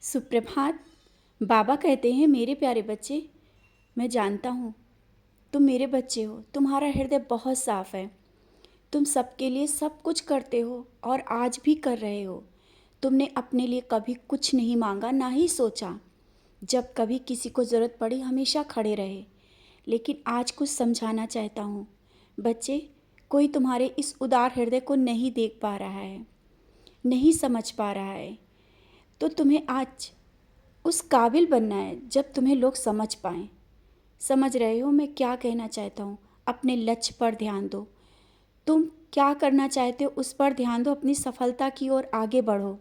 सुप्रभात। बाबा कहते हैं, मेरे प्यारे बच्चे, मैं जानता हूँ तुम मेरे बच्चे हो। तुम्हारा हृदय बहुत साफ है। तुम सबके लिए सब कुछ करते हो और आज भी कर रहे हो। तुमने अपने लिए कभी कुछ नहीं मांगा, ना ही सोचा। जब कभी किसी को ज़रूरत पड़ी हमेशा खड़े रहे। लेकिन आज कुछ समझाना चाहता हूँ बच्चे। कोई तुम्हारे इस उदार हृदय को नहीं देख पा रहा है, नहीं समझ पा रहा है। तो तुम्हें आज उस काबिल बनना है जब तुम्हें लोग समझ पाएं। समझ रहे हो मैं क्या कहना चाहता हूँ? अपने लक्ष्य पर ध्यान दो। तुम क्या करना चाहते हो उस पर ध्यान दो। अपनी सफलता की ओर आगे बढ़ो।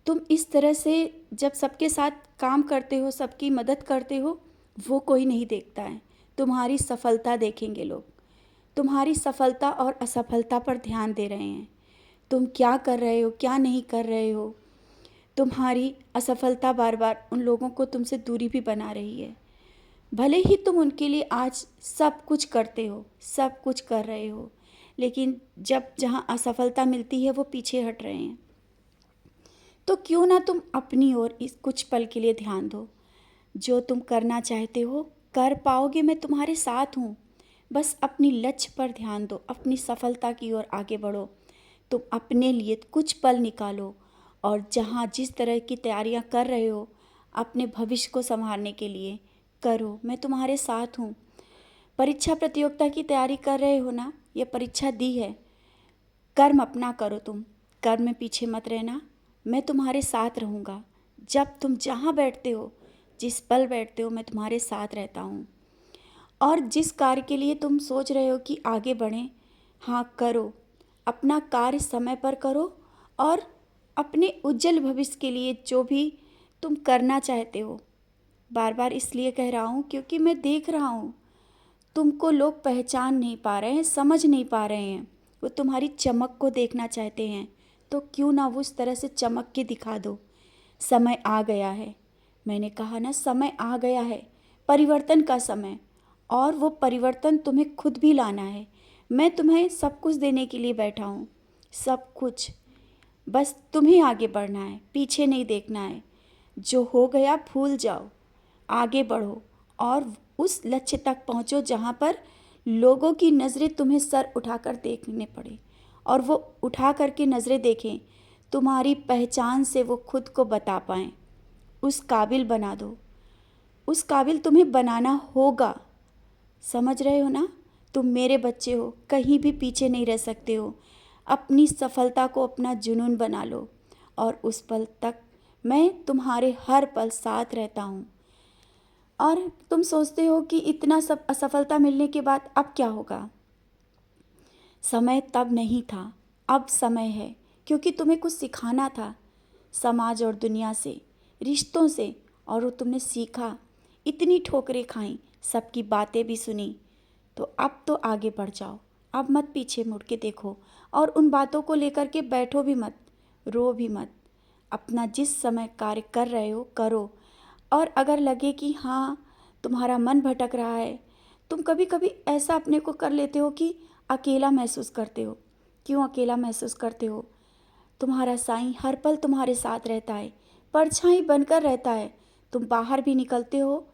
तुम इस तरह से जब सबके साथ काम करते हो, सबकी मदद करते हो, वो कोई नहीं देखता है। तुम्हारी सफलता देखेंगे लोग। तुम्हारी सफलता और असफलता पर ध्यान दे रहे हैं। तुम क्या कर रहे हो, क्या नहीं कर रहे हो। तुम्हारी असफलता बार बार उन लोगों को तुमसे दूरी भी बना रही है। भले ही तुम उनके लिए आज सब कुछ करते हो, सब कुछ कर रहे हो, लेकिन जब जहाँ असफलता मिलती है वो पीछे हट रहे हैं। तो क्यों ना तुम अपनी ओर इस कुछ पल के लिए ध्यान दो। जो तुम करना चाहते हो कर पाओगे, मैं तुम्हारे साथ हूँ। बस अपनी लक्ष्य पर ध्यान दो, अपनी सफलता की ओर आगे बढ़ो। तुम अपने लिए कुछ पल निकालो और जहाँ जिस तरह की तैयारियाँ कर रहे हो अपने भविष्य को संभालने के लिए करो। मैं तुम्हारे साथ हूँ। परीक्षा प्रतियोगिता की तैयारी कर रहे हो ना, ये परीक्षा दी है। कर्म अपना करो। तुम कर्म में पीछे मत रहना। मैं तुम्हारे साथ रहूँगा। जब तुम जहाँ बैठते हो, जिस पल बैठते हो, मैं तुम्हारे साथ रहता हूँ। और जिस कार्य के लिए तुम सोच रहे हो कि आगे बढ़ें, हाँ करो। अपना कार्य समय पर करो और अपने उज्जवल भविष्य के लिए जो भी तुम करना चाहते हो। बार बार इसलिए कह रहा हूँ क्योंकि मैं देख रहा हूँ तुमको लोग पहचान नहीं पा रहे हैं, समझ नहीं पा रहे हैं। वो तुम्हारी चमक को देखना चाहते हैं, तो क्यों ना वो उस तरह से चमक के दिखा दो। समय आ गया है। मैंने कहा ना, समय आ गया है, परिवर्तन का समय। और वो परिवर्तन तुम्हें खुद भी लाना है। मैं तुम्हें सब कुछ देने के लिए बैठा हूँ, सब कुछ। बस तुम्हें आगे बढ़ना है, पीछे नहीं देखना है। जो हो गया भूल जाओ, आगे बढ़ो और उस लक्ष्य तक पहुँचो जहाँ पर लोगों की नज़रें तुम्हें सर उठाकर देखने पड़े। और वो उठा करके नज़रें देखें, तुम्हारी पहचान से वो खुद को बता पाएँ। उस काबिल बना दो। उस काबिल तुम्हें बनाना होगा। समझ रहे हो ना? तुम मेरे बच्चे हो, कहीं भी पीछे नहीं रह सकते हो। अपनी सफलता को अपना जुनून बना लो और उस पल तक मैं तुम्हारे हर पल साथ रहता हूँ। और तुम सोचते हो कि इतना सब असफलता मिलने के बाद अब क्या होगा। समय तब नहीं था, अब समय है। क्योंकि तुम्हें कुछ सिखाना था समाज और दुनिया से, रिश्तों से। और वो तुमने सीखा, इतनी ठोकरें खाई, सबकी बातें भी सुनी। तो अब तो आगे बढ़ जाओ। अब मत पीछे मुड़ के देखो और उन बातों को लेकर के बैठो भी मत, रो भी मत। अपना जिस समय कार्य कर रहे हो करो। और अगर लगे कि हाँ तुम्हारा मन भटक रहा है, तुम कभी कभी ऐसा अपने को कर लेते हो कि अकेला महसूस करते हो। क्यों अकेला महसूस करते हो? तुम्हारा साईं हर पल तुम्हारे साथ रहता है, परछाई बनकर रहता है। तुम बाहर भी निकलते हो,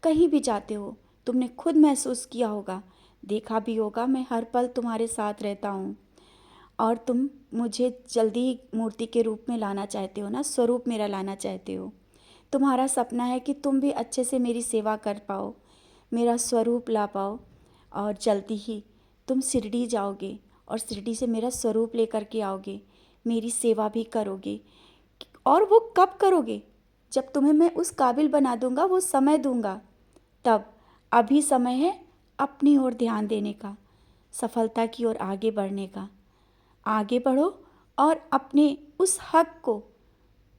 कहीं भी जाते हो, तुमने खुद महसूस किया होगा, देखा भी होगा, मैं हर पल तुम्हारे साथ रहता हूँ। और तुम मुझे जल्दी ही मूर्ति के रूप में लाना चाहते हो ना, स्वरूप मेरा लाना चाहते हो। तुम्हारा सपना है कि तुम भी अच्छे से मेरी सेवा कर पाओ, मेरा स्वरूप ला पाओ। और जल्दी ही तुम शिरडी जाओगे और शिरडी से मेरा स्वरूप लेकर के आओगे, मेरी सेवा भी करोगे। और वो कब करोगे? जब तुम्हें मैं उस काबिल बना दूंगा, वो समय दूंगा तब। अभी समय है अपनी ओर ध्यान देने का, सफलता की ओर आगे बढ़ने का। आगे बढ़ो और अपने उस हक को,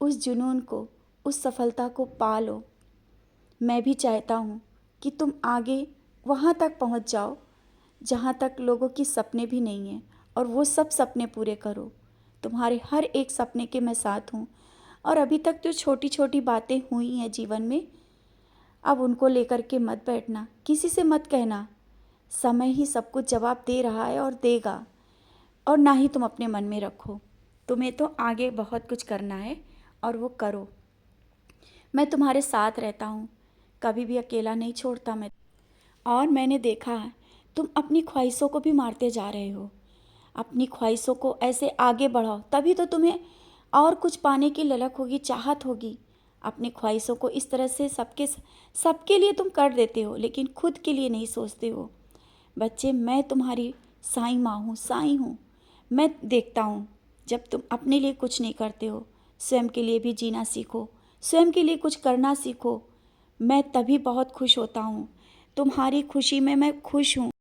उस जुनून को, उस सफलता को पालो। मैं भी चाहता हूँ कि तुम आगे वहाँ तक पहुँच जाओ जहाँ तक लोगों की सपने भी नहीं हैं, और वो सब सपने पूरे करो। तुम्हारे हर एक सपने के मैं साथ हूँ। और अभी तक जो छोटी छोटी बातें हुई हैं जीवन में, अब उनको लेकर के मत बैठना, किसी से मत कहना। समय ही सब कुछ जवाब दे रहा है और देगा। और ना ही तुम अपने मन में रखो। तुम्हें तो आगे बहुत कुछ करना है और वो करो। मैं तुम्हारे साथ रहता हूँ, कभी भी अकेला नहीं छोड़ता मैं। और मैंने देखा है तुम अपनी ख्वाहिशों को भी मारते जा रहे हो। अपनी ख्वाहिशों को ऐसे आगे बढ़ाओ, तभी तो तुम्हें और कुछ पाने की ललक होगी, चाहत होगी। अपनी ख्वाहिशों को इस तरह से सबके लिए तुम कर देते हो, लेकिन खुद के लिए नहीं सोचते हो। बच्चे, मैं तुम्हारी साईं माँ हूँ, साईं हूँ। मैं देखता हूँ जब तुम अपने लिए कुछ नहीं करते हो, स्वयं के लिए भी जीना सीखो, स्वयं के लिए कुछ करना सीखो। मैं तभी बहुत खुश होता हूँ। तुम्हारी खुशी में मैं खुश हूँ।